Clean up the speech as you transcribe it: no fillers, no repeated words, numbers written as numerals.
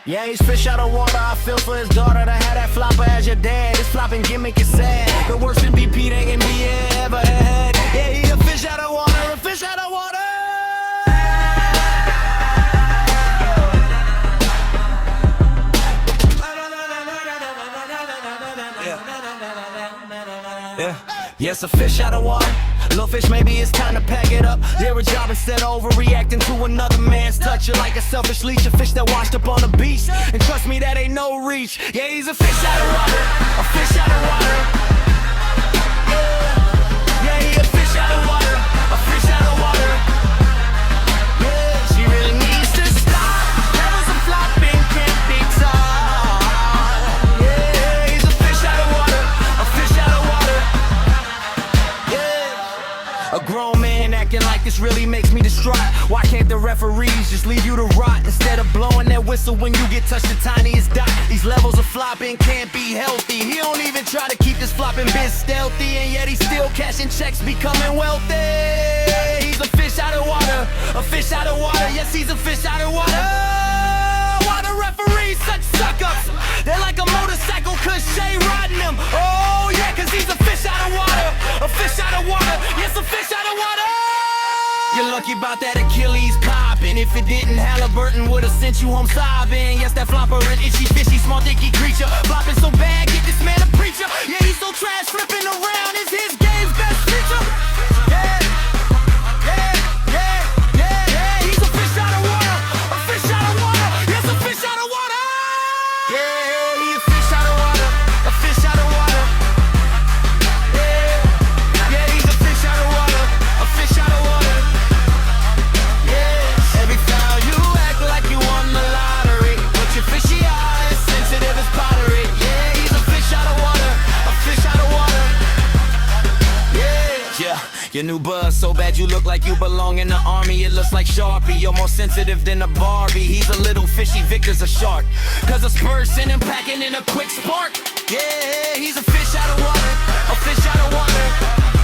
Yeah, he's fish out of water. I feel for his daughter to have that flopper as your dad. His flopping gimmick is sad. The worst MVP that NBA ever had. Yeah, he a fish out of water, a fish out of water. Yes, a fish out of water. Little fish, maybe it's time to pack it up. They're a job instead of overreacting to another man's touch. You're like a selfish leech, a fish that washed up on the beach. And trust me, that ain't no reach. Yeah, he's a fish out of water, a fish out of water. Yeah, he a fish out of water, a fish out of water. Yeah, she really needs to stop. That was a flopping, can't be taught. Yeah, he's a fish out of water, a fish out of water. A grown man acting like this really makes me distraught. Why can't the referees just leave you to rot instead of blowing that whistle when you get touched the tiniest dot? These levels of flopping can't be healthy. He don't even try to keep this flopping biz stealthy, and yet he's still cashing checks, becoming wealthy. He's a fish out of water, a fish out of water. Yes, he's a fish out of water. Why the referees such suck-ups? They're like a motorcycle cause Shai riding them. Oh yeah, cause he's a fish out of water, a fish out of water. Yes, a fish out of water. You're lucky about that Achilles popping. If it didn't, Halliburton would've sent you home sobbing. Yes, that flopper, an itchy, fishy, small, dicky creature. Flopping so bad, get this man a preacher. Yeah, he's so trash, flipping around is his game's best feature. Yeah, yeah, yeah, yeah, yeah. He's a fish out of water, a fish out of water. Yes, a fish out of water. Yeah, he's a fish out of water, a fish out of water. Yeah, yeah, he's a fish out of water, a fish out of water. Yeah, every foul you act like you won the lottery, but your fishy eyes sensitive as pottery. Yeah, he's a fish out of water, a fish out of water. Yeah, your new buzz so bad you look like you belong in the army. It looks like Sharpie, you're more sensitive than a Barbie. He's a little fishy, Victor's a shark, cause a person and packing in a quick spark. Yeah, he's a fish out of water, a fish out of water.